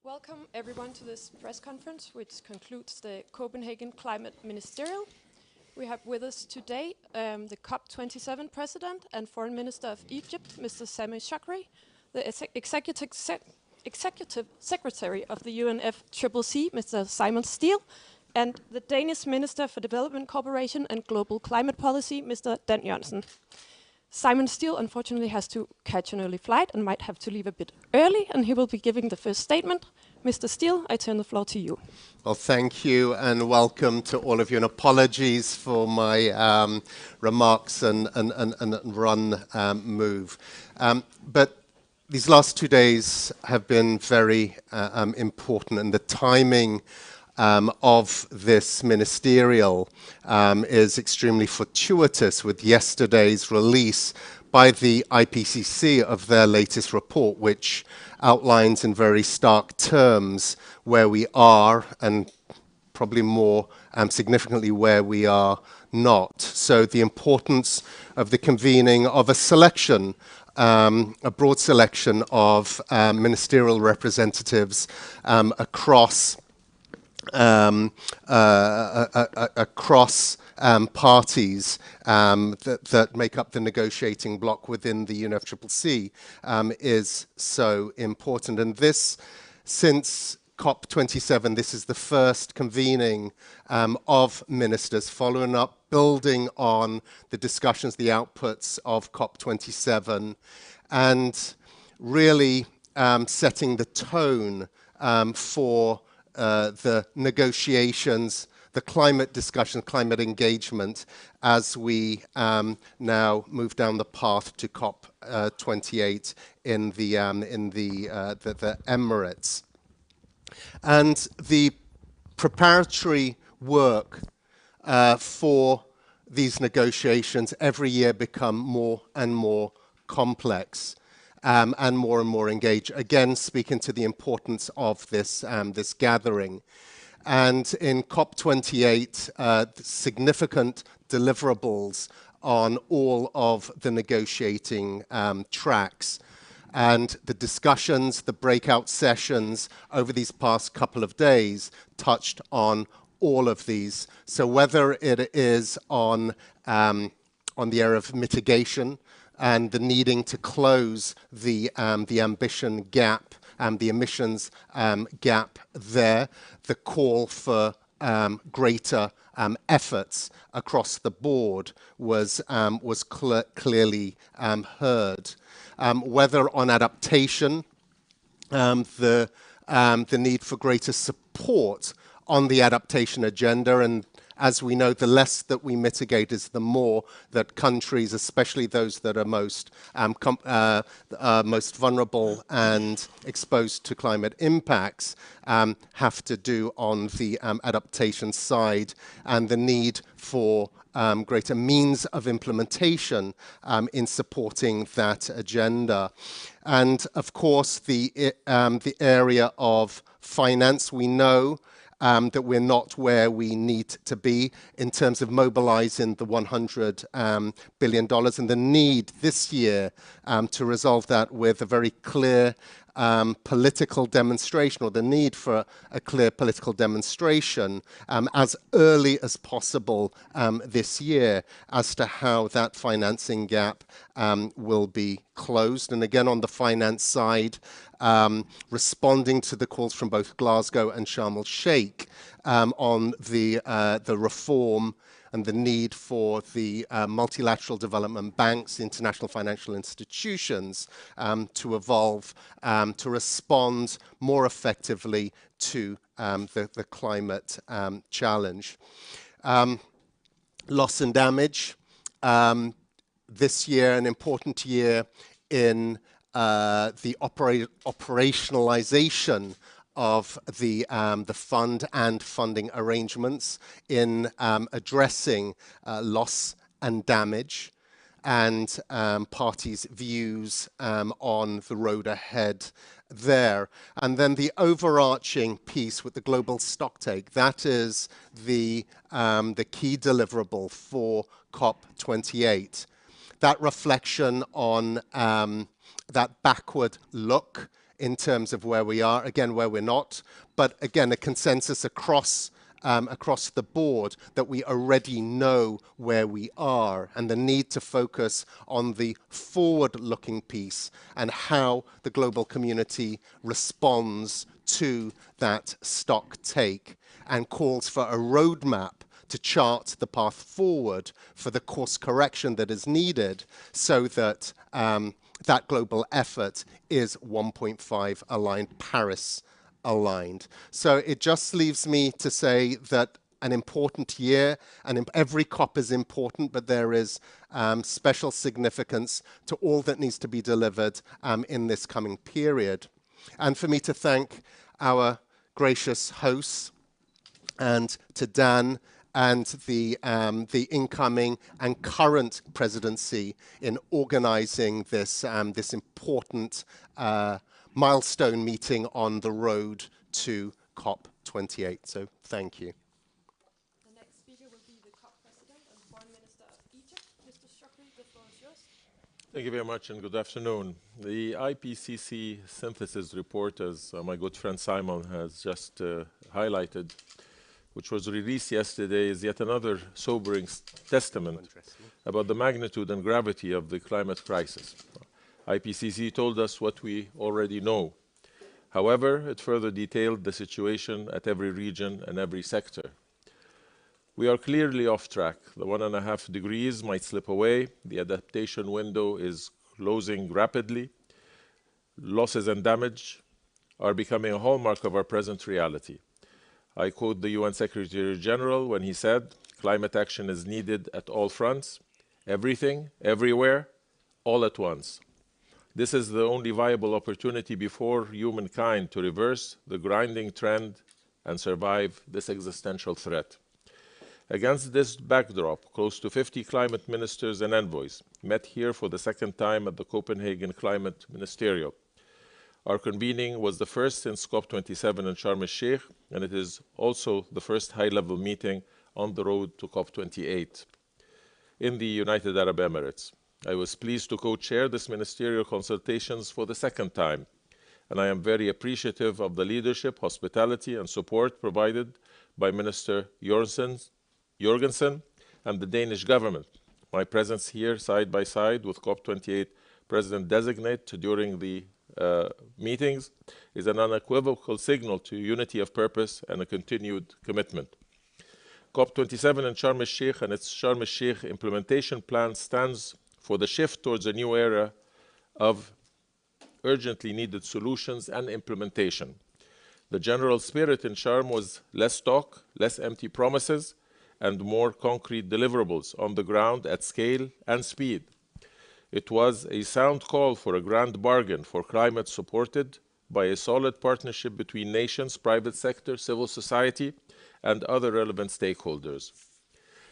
Welcome everyone to this press conference, which concludes the Copenhagen Climate Ministerial. We have with us today the COP27 President and Foreign Minister of Egypt, Mr. Sami Shukri, the Executive Secretary of the UNFCCC, Mr. Simon Steele, and the Danish Minister for Development Cooperation and Global Climate Policy, Mr. Dan Jørgensen. Simon Steele unfortunately has to catch an early flight and might have to leave a bit early, and he will be giving the first statement. Mr. Steele, I turn the floor to you. Well, thank you and welcome to all of you, and apologies for my remarks and run move. But these last 2 days have been very important, and the timing of this ministerial is extremely fortuitous with yesterday's release by the IPCC of their latest report, which outlines in very stark terms where we are and probably more significantly where we are not. So the importance of the convening of a selection, a broad selection of ministerial representatives across parties that make up the negotiating bloc within the UNFCCC is so important. And this, since COP27, this is the first convening of ministers following up, building on the discussions, the outputs of COP27, and really setting the tone for the negotiations, the climate discussion, climate engagement, as we now move down the path to COP28 in the Emirates. And the preparatory work for these negotiations every year become more and more complex. And more engaged. Again, speaking to the importance of this gathering. And in COP28, significant deliverables on all of the negotiating tracks. And the discussions, the breakout sessions over these past couple of days touched on all of these. So whether it is on the area of mitigation, and the needing to close the ambition gap and the emissions gap there, the call for greater efforts across the board was clearly heard. Whether on adaptation, the need for greater support on the adaptation agenda, and as we know, the less that we mitigate is the more that countries, especially those that are most vulnerable and exposed to climate impacts, have to do on the adaptation side, and the need for greater means of implementation in supporting that agenda. And of course, the area of finance, we know that we're not where we need to be in terms of mobilizing the $100 billion, and the need this year to resolve that with a very clear political demonstration, or the need for a clear political demonstration as early as possible this year as to how that financing gap will be closed. And again, on the finance side, responding to the calls from both Glasgow and Sharm el-Sheikh on the reform and the need for the multilateral development banks, international financial institutions to evolve, to respond more effectively to the climate challenge. Loss and damage. This year, an important year in the operationalization of the fund and funding arrangements in addressing loss and damage, and parties' views on the road ahead there. And then the overarching piece with the global stocktake, that is the key deliverable for COP28. That reflection on that backward look in terms of where we are, again, where we're not, but again, a consensus across the board that we already know where we are, and the need to focus on the forward-looking piece and how the global community responds to that stock take, and calls for a roadmap to chart the path forward for the course correction that is needed so that that global effort is 1.5 aligned, Paris aligned. So it just leaves me to say that an important year, and every COP is important, but there is special significance to all that needs to be delivered in this coming period. And for me to thank our gracious hosts, and to Dan and the incoming and current presidency in organizing this, this important milestone meeting on the road to COP28. So thank you. The next speaker will be the COP President and Foreign Minister of Egypt, Mr. Shukri. The floor is yours. Thank you very much and good afternoon. The IPCC synthesis report, as my good friend Simon has just highlighted, which was released yesterday, is yet another sobering testament about the magnitude and gravity of the climate crisis. IPCC told us what we already know. However, it further detailed the situation at every region and every sector. We are clearly off track. The 1.5 degrees might slip away. The adaptation window is closing rapidly. Losses and damage are becoming a hallmark of our present reality. I quote the UN Secretary General when he said, "Climate action is needed at all fronts, everything, everywhere, all at once." This is the only viable opportunity before humankind to reverse the grinding trend and survive this existential threat. Against this backdrop, close to 50 climate ministers and envoys met here for the second time at the Copenhagen Climate Ministerial. Our convening was the first since COP27 in Sharm el-Sheikh, and it is also the first high-level meeting on the road to COP28 in the United Arab Emirates. I was pleased to co-chair this ministerial consultations for the second time, and I am very appreciative of the leadership, hospitality, and support provided by Minister Jorgensen and the Danish government. My presence here side by side with COP28 President-designate during the meetings is an unequivocal signal to unity of purpose and a continued commitment. COP27 in Sharm el-Sheikh and its Sharm el-Sheikh implementation plan stands for the shift towards a new era of urgently needed solutions and implementation. The general spirit in Sharm was less talk, less empty promises, and more concrete deliverables on the ground at scale and speed. It was a sound call for a grand bargain for climate supported by a solid partnership between nations, private sector, civil society, and other relevant stakeholders.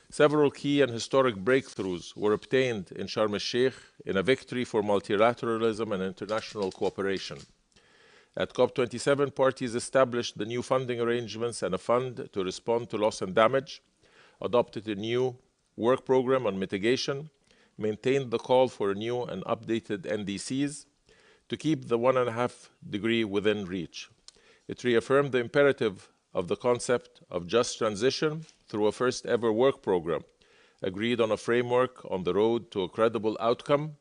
Several key and historic breakthroughs were obtained in Sharm el-Sheikh in a victory for multilateralism and international cooperation. At COP27, parties established the new funding arrangements and a fund to respond to loss and damage, adopted a new work program on mitigation, maintained the call for new and updated NDCs to keep the 1.5 degree within reach. It reaffirmed the imperative of the concept of just transition through a first ever work program, agreed on a framework on the road to a credible outcome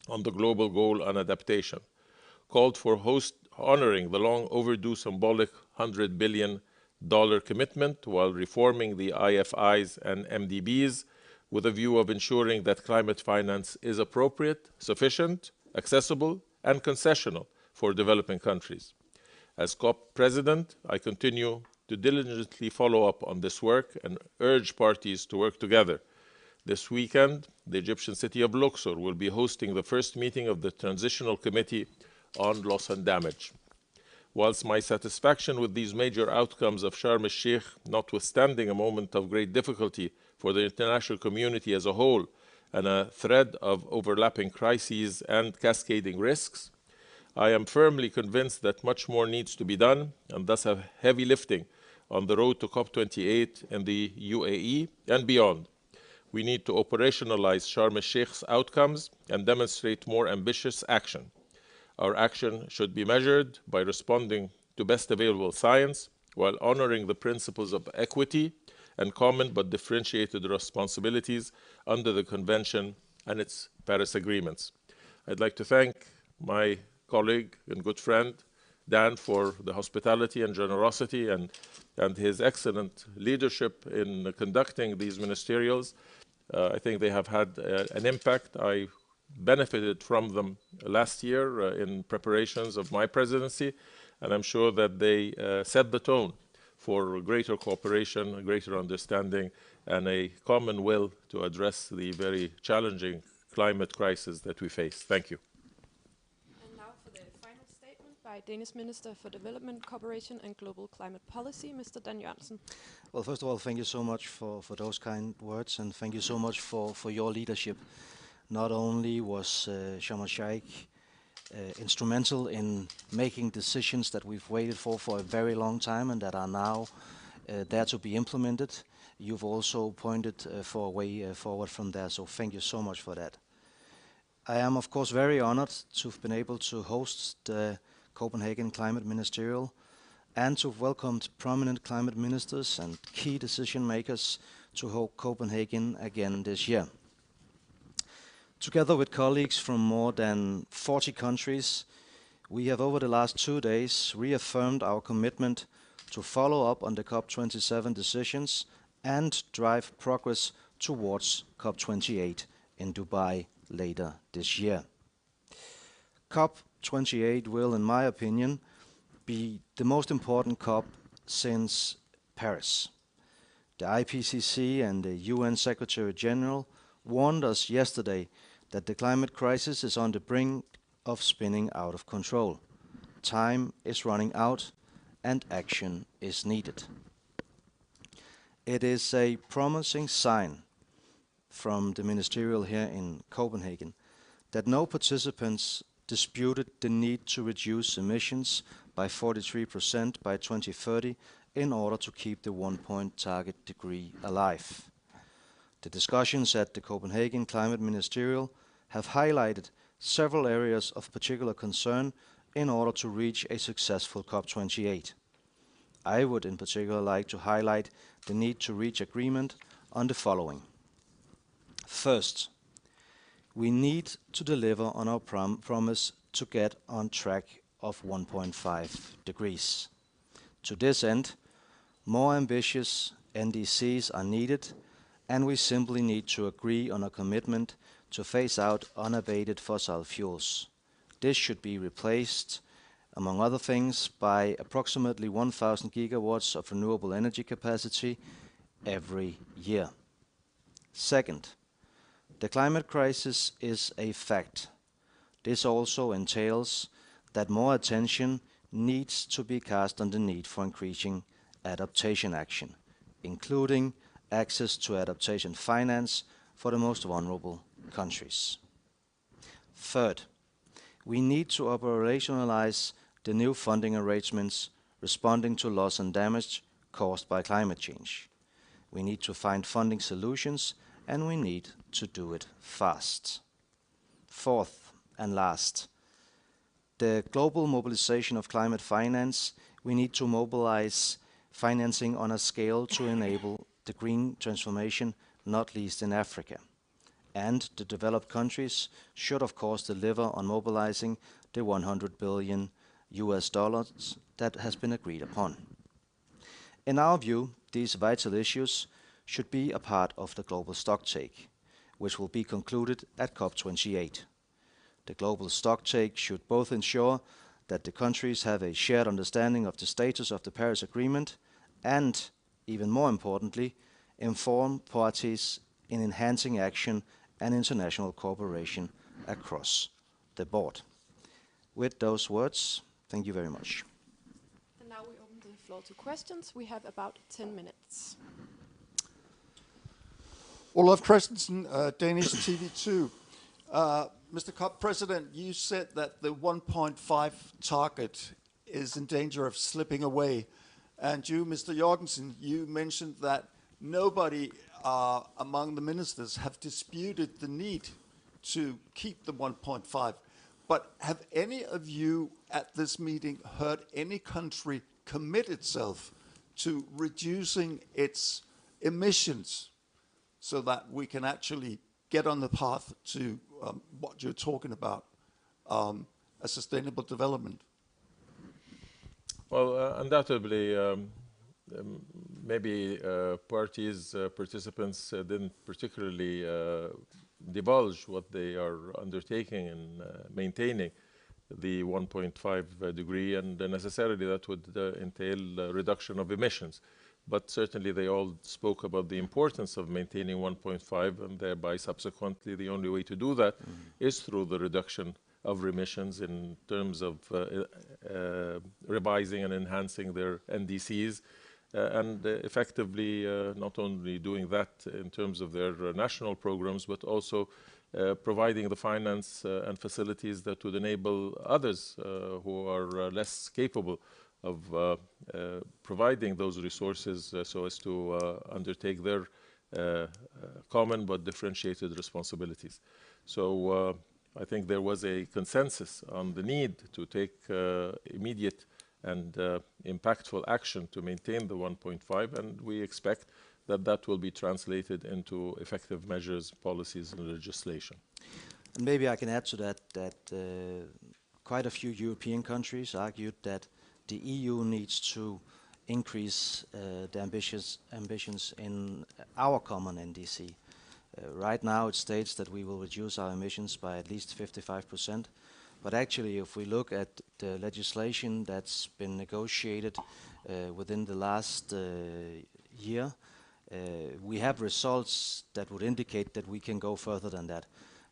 on the global goal on adaptation, called for honoring the long overdue symbolic $100 billion commitment while reforming the IFIs and MDBs with a view of ensuring that climate finance is appropriate, sufficient, accessible, and concessional for developing countries. As COP President, I continue to diligently follow up on this work and urge parties to work together. This weekend, the Egyptian city of Luxor will be hosting the first meeting of the Transitional Committee on Loss and Damage. Whilst my satisfaction with these major outcomes of Sharm el-Sheikh, notwithstanding a moment of great difficulty for the international community as a whole and a thread of overlapping crises and cascading risks, I am firmly convinced that much more needs to be done, and thus a heavy lifting on the road to COP28 in the UAE and beyond. We need to operationalize Sharm el-Sheikh's outcomes and demonstrate more ambitious action. Our action should be measured by responding to best available science while honoring the principles of equity and common but differentiated responsibilities under the Convention and its Paris agreements. I'd like to thank my colleague and good friend, Dan, for the hospitality and generosity and his excellent leadership in conducting these ministerials. I think they have had an impact. I benefited from them last year in preparations of my presidency, and I'm sure that they set the tone for greater cooperation, greater understanding, and a common will to address the very challenging climate crisis that we face. Thank you. And now for the final statement by Danish Minister for Development, Cooperation and Global Climate Policy, Mr. Dan Jørgensen. Well, first of all, thank you so much for those kind words, and thank you so much for your leadership. Not only was Sharm el-Sheikh instrumental in making decisions that we've waited for a very long time and that are now there to be implemented, you've also pointed for a way forward from there, so thank you so much for that. I am, of course, very honored to have been able to host the Copenhagen Climate Ministerial and to have welcomed prominent climate ministers and key decision makers to Copenhagen again this year. Together with colleagues from more than 40 countries, we have over the last 2 days reaffirmed our commitment to follow up on the COP27 decisions and drive progress towards COP28 in Dubai later this year. COP28 will, in my opinion, be the most important COP since Paris. The IPCC and the UN Secretary General warned us yesterday that the climate crisis is on the brink of spinning out of control. Time is running out and action is needed. It is a promising sign from the ministerial here in Copenhagen that no participants disputed the need to reduce emissions by 43% by 2030 in order to keep the 1 target degree alive. The discussions at the Copenhagen Climate Ministerial have highlighted several areas of particular concern in order to reach a successful COP28. I would in particular like to highlight the need to reach agreement on the following. First, we need to deliver on our promise to get on track of 1.5 degrees. To this end, more ambitious NDCs are needed, and we simply need to agree on a commitment to phase out unabated fossil fuels. This should be replaced, among other things, by approximately 1,000 gigawatts of renewable energy capacity every year. Second, the climate crisis is a fact. This also entails that more attention needs to be cast on the need for increasing adaptation action, including access to adaptation finance for the most vulnerable countries. Third, we need to operationalize the new funding arrangements responding to loss and damage caused by climate change. We need to find funding solutions, and we need to do it fast. Fourth and last, the global mobilization of climate finance, we need to mobilize financing on a scale to enable the green transformation, not least in Africa. And the developed countries should, of course, deliver on mobilizing the $100 billion that has been agreed upon. In our view, these vital issues should be a part of the global stocktake, which will be concluded at COP28. The global stocktake should both ensure that the countries have a shared understanding of the status of the Paris Agreement and, even more importantly, inform parties in enhancing action and international cooperation across the board. With those words, thank you very much. And now we open the floor to questions. We have about 10 minutes. Olaf Christensen, Danish TV2. Mr. COP President, you said that the 1.5 target is in danger of slipping away. And you, Mr. Jorgensen, you mentioned that nobody among the ministers have disputed the need to keep the 1.5. But have any of you at this meeting heard any country commit itself to reducing its emissions so that we can actually get on the path to what you're talking about, a sustainable development? Well, undoubtedly, maybe participants didn't particularly divulge what they are undertaking in maintaining the 1.5 degree, and necessarily that would entail a reduction of emissions. But certainly they all spoke about the importance of maintaining 1.5, and thereby subsequently the only way to do that is through the reduction of emissions in terms of revising and enhancing their NDCs, and effectively not only doing that in terms of their national programs, but also providing the finance and facilities that would enable others who are less capable of providing those resources so as to undertake their common but differentiated responsibilities. So I think there was a consensus on the need to take immediate and impactful action to maintain the 1.5, and we expect that that will be translated into effective measures, policies, and legislation. And maybe I can add to that quite a few European countries argued that the EU needs to increase the ambitions in our common NDC. Right now it states that we will reduce our emissions by at least 55%. But actually, if we look at the legislation that's been negotiated within the last year, we have results that would indicate that we can go further than that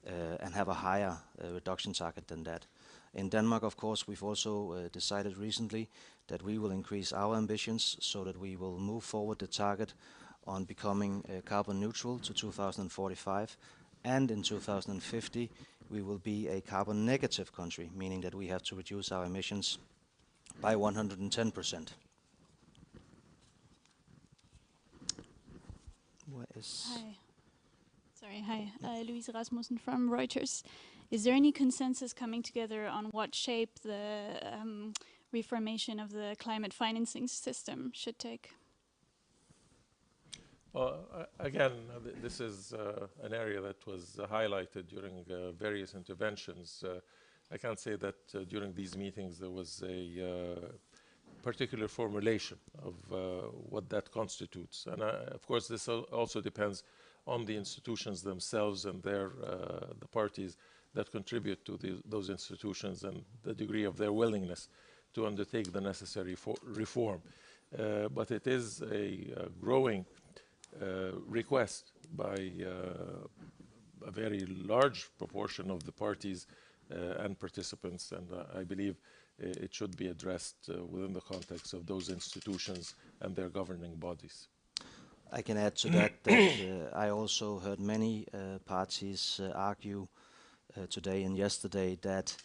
and have a higher reduction target than that. In Denmark, of course, we've also decided recently that we will increase our ambitions so that we will move forward the target on becoming carbon neutral to 2045, and in 2050 we will be a carbon negative country, meaning that we have to reduce our emissions by 110%. Hi, Louise Rasmussen from Reuters. Is there any consensus coming together on what shape the reformation of the climate financing system should take? Well, again, this is an area that was highlighted during various interventions. I can't say that during these meetings there was a particular formulation of what that constitutes. And of course, this also depends on the institutions themselves and the parties that contribute to those institutions and the degree of their willingness to undertake the necessary reform. But it is a growing request by a very large proportion of the parties and participants, and I believe it should be addressed within the context of those institutions and their governing bodies. I can add to that I also heard many parties argue today and yesterday that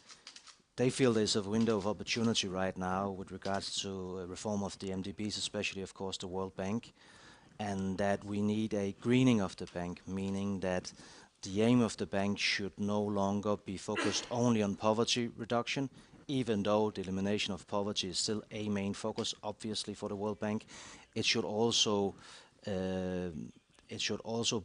they feel there's a window of opportunity right now with regards to reform of the MDBs, especially, of course, the World Bank, and that we need a greening of the bank, meaning that the aim of the bank should no longer be focused only on poverty reduction, even though the elimination of poverty is still a main focus, obviously, for the World Bank. It should also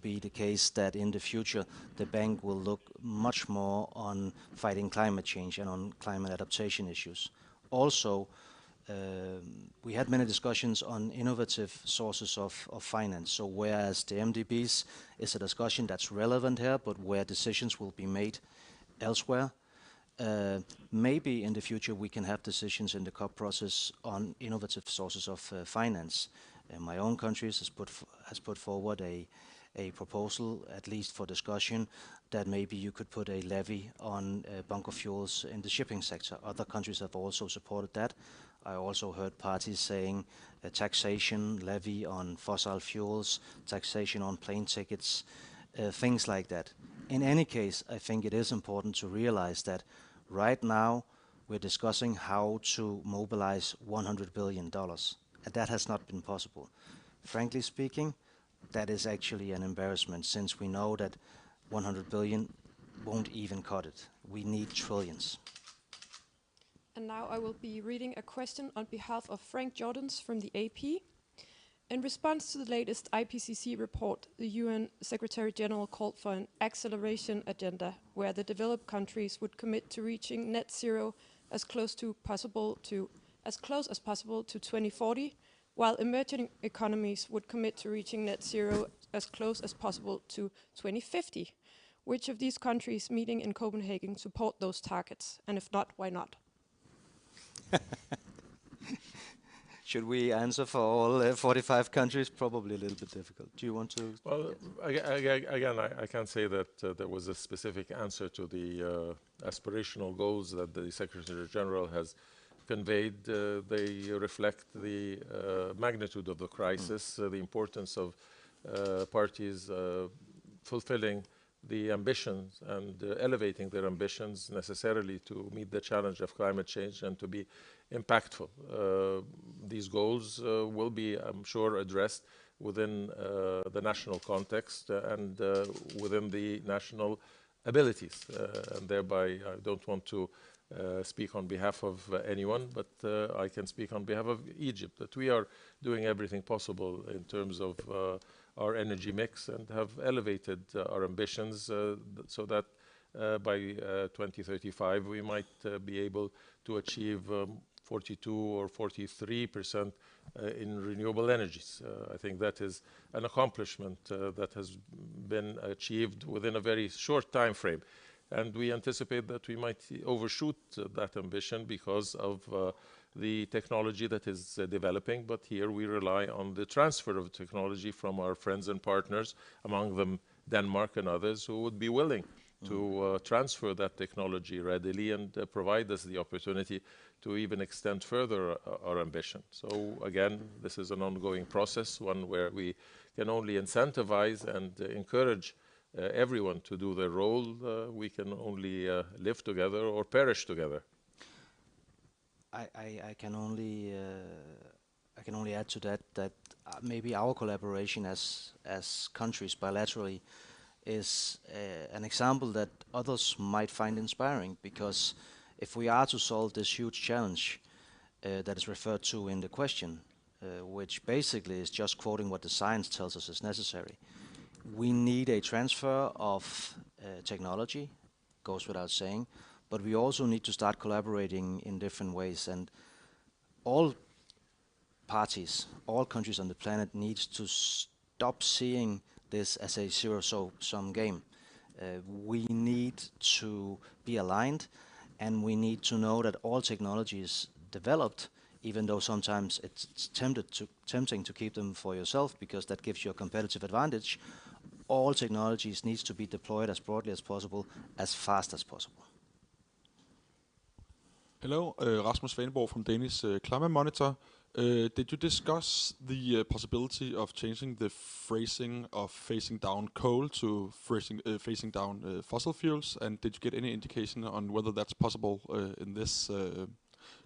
be the case that in the future the bank will look much more on fighting climate change and on climate adaptation issues. Also, we had many discussions on innovative sources of finance. So whereas the MDBs is a discussion that's relevant here, but where decisions will be made elsewhere, maybe in the future we can have decisions in the COP process on innovative sources of finance. My own country has put forward a proposal, at least for discussion, that maybe you could put a levy on bunker fuels in the shipping sector. Other countries have also supported that. I also heard parties saying a taxation levy on fossil fuels, taxation on plane tickets, things like that. In any case, I think it is important to realize that right now we're discussing how to mobilize $100 billion, and that has not been possible. Frankly speaking, that is actually an embarrassment, since we know that 100 billion won't even cut it. We need trillions. And now I will be reading a question on behalf of Frank Jordans from the AP. In response to the latest IPCC report, the UN Secretary General called for an acceleration agenda where the developed countries would commit to reaching net zero as close as possible to 2040, while emerging economies would commit to reaching net zero as close as possible to 2050. Which of these countries meeting in Copenhagen support those targets? And if not, why not? Should we answer for all 45 countries? Probably a little bit difficult. Do you want to? Well, again, I can't say that there was a specific answer to the aspirational goals that the Secretary General has conveyed. They reflect the magnitude of the crisis, the importance of parties fulfilling the ambitions and elevating their ambitions necessarily to meet the challenge of climate change and to be impactful. These goals will be, I'm sure, addressed within the national context and within the national abilities. And thereby, I don't want to speak on behalf of anyone, but I can speak on behalf of Egypt, that we are doing everything possible in terms of our energy mix and have elevated our ambitions so that by 2035 we might be able to achieve 42 or 43% in renewable energies. I think that is an accomplishment that has been achieved within a very short time frame. And we anticipate that we might overshoot that ambition because of the technology that is developing. But here we rely on the transfer of technology from our friends and partners, among them Denmark and others, who would be willing to transfer that technology readily and provide us the opportunity to even extend further our ambition. So again, this is an ongoing process, one where we can only incentivize and encourage everyone to do their role. We can only live together or perish together. I can only add to that maybe our collaboration as countries bilaterally is an example that others might find inspiring, because if we are to solve this huge challenge that is referred to in the question, which basically is just quoting what the science tells us is necessary, we need a transfer of technology, goes without saying, but we also need to start collaborating in different ways. And all parties, all countries on the planet needs to stop seeing this as a zero-sum game. We need to be aligned, and we need to know that all technology is developed, even though sometimes it's tempting to keep them for yourself because that gives you a competitive advantage. All technologies needs to be deployed as broadly as possible, as fast as possible. Hello, Rasmus Svaneborg from Danish Climate Monitor. Did you discuss the possibility of changing the phrasing of phasing down coal to phasing down fossil fuels? And did you get any indication on whether that's possible in this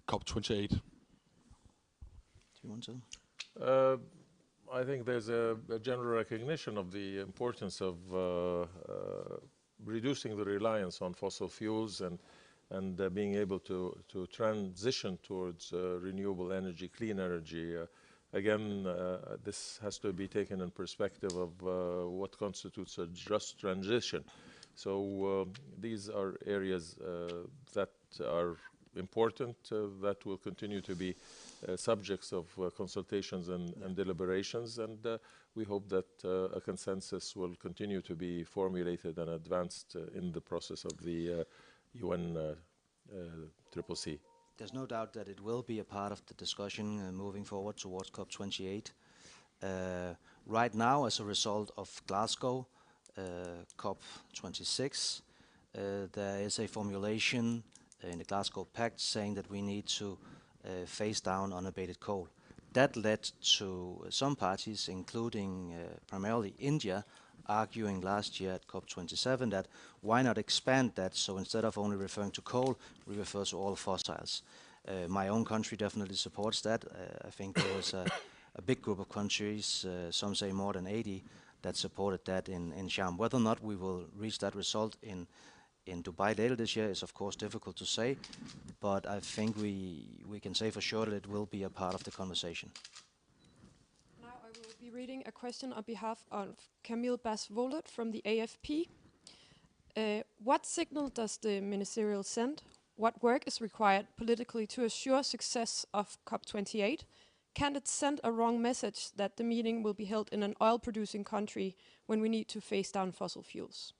COP28? Do you want to? I think there's a general recognition of the importance of reducing the reliance on fossil fuels and being able to transition towards renewable energy, clean energy. Again, this has to be taken in perspective of what constitutes a just transition. So these are areas that are important, that will continue to be subjects of consultations and deliberations, and we hope that a consensus will continue to be formulated and advanced in the process of the UN CCC. There's no doubt that it will be a part of the discussion moving forward towards COP28. Right now, as a result of Glasgow COP26, there is a formulation in the Glasgow Pact saying that we need to phase down unabated coal. That led to some parties, including primarily India, arguing last year at COP27 that why not expand that, so instead of only referring to coal, we refer to all fossils. My own country definitely supports that. I think there was a big group of countries, some say more than 80, that supported that in Sharm. Whether or not we will reach that result in in Dubai later this year is of course difficult to say, but I think we can say for sure that it will be a part of the conversation. Now I will be reading a question on behalf of Camille Bass-Volet from the AFP. What signal does the ministerial send? What work is required politically to assure success of COP28? Can it send a wrong message that the meeting will be held in an oil-producing country when we need to phase down fossil fuels?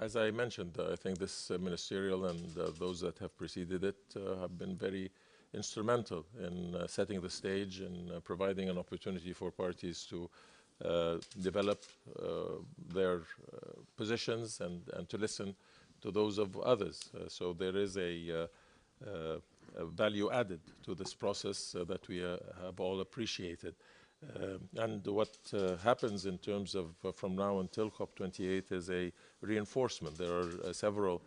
As I mentioned, I think this ministerial and those that have preceded it have been very instrumental in setting the stage and providing an opportunity for parties to develop their positions and to listen to those of others. So there is a value added to this process that we have all appreciated. And what happens in terms of from now until COP28 is a reinforcement. There are several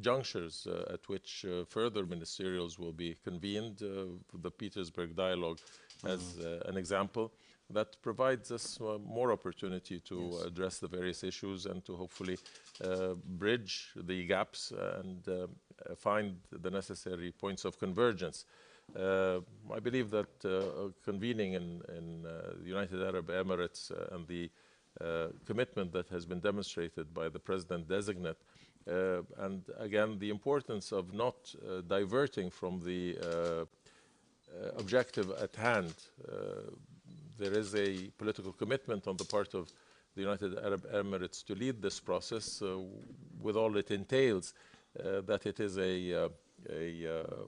junctures at which further ministerials will be convened. The Petersburg Dialogue as an example that provides us more opportunity to address the various issues and to hopefully bridge the gaps and find the necessary points of convergence. I believe that convening in the United Arab Emirates and the commitment that has been demonstrated by the President-designate and again the importance of not diverting from the objective at hand. There is a political commitment on the part of the United Arab Emirates to lead this process with all it entails, that it is a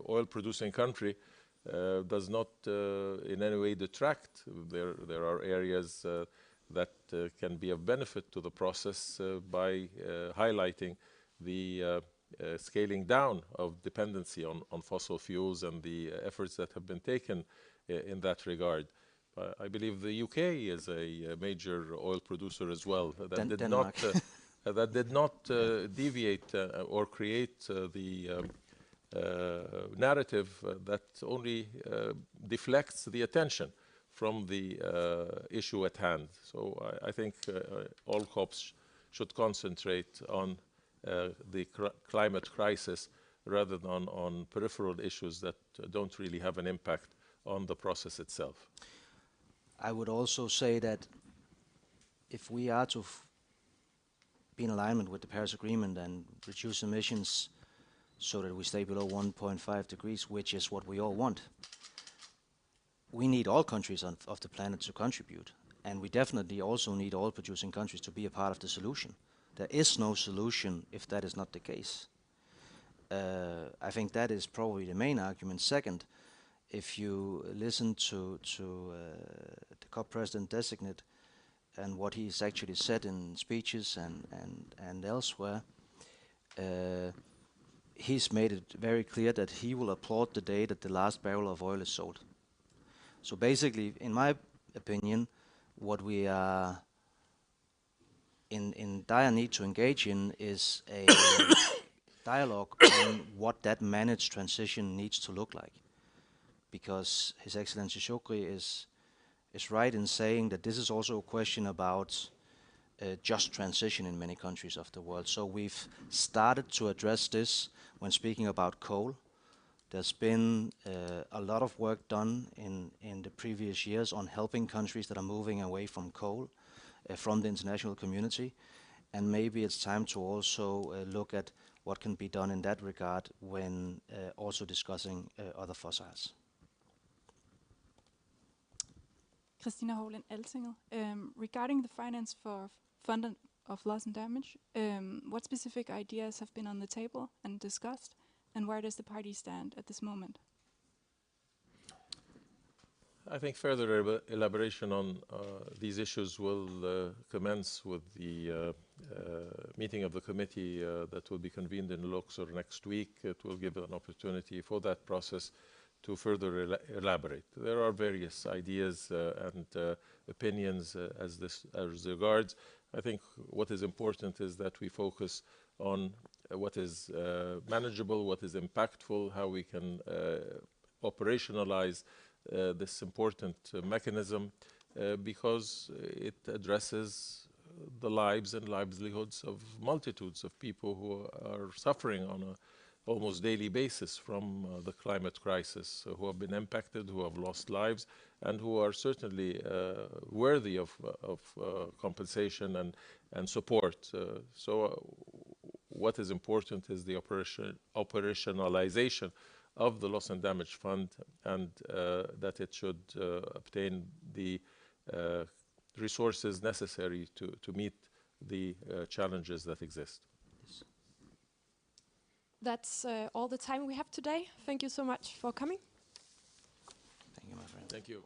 oil-producing country does not in any way detract. There are areas that can be of benefit to the process by highlighting the scaling down of dependency on fossil fuels and the efforts that have been taken in that regard. I believe the UK is a major oil producer as well. That did not deviate or create the narrative that only deflects the attention from the issue at hand. So I think all COPs should concentrate on the climate crisis rather than on peripheral issues that don't really have an impact on the process itself. I would also say that if we are to be in alignment with the Paris Agreement and reduce emissions so that we stay below 1.5 degrees, which is what we all want, we need all countries of the planet to contribute. And we definitely also need all producing countries to be a part of the solution. There is no solution if that is not the case. I think that is probably the main argument. Second, if you listen to the COP President-designate and what he's actually said in speeches and elsewhere, he's made it very clear that he will applaud the day that the last barrel of oil is sold. So basically, in my opinion, what we are in dire need to engage in is a dialogue on what that managed transition needs to look like. Because His Excellency Shukri is right in saying that this is also a question about just transition in many countries of the world. So we've started to address this when speaking about coal. There's been a lot of work done in the previous years on helping countries that are moving away from coal from the international community. And maybe it's time to also look at what can be done in that regard when also discussing other fossils. Christina Hovland, Altinget. Regarding the finance for Fund of Loss and Damage, what specific ideas have been on the table and discussed, and where does the party stand at this moment? I think further elaboration on these issues will commence with the meeting of the committee that will be convened in Luxor next week. It will give an opportunity for that process to further elaborate. There are various ideas and opinions as regards. I think what is important is that we focus on what is manageable, what is impactful, how we can operationalize this important mechanism because it addresses the lives and livelihoods of multitudes of people who are suffering on a almost daily basis from the climate crisis, who have been impacted, who have lost lives, and who are certainly worthy of compensation and support. What is important is the operationalization of the Loss and Damage Fund, and that it should obtain the resources necessary to meet the challenges that exist. That's all the time we have today. Thank you so much for coming. Thank you, my friend. Thank you.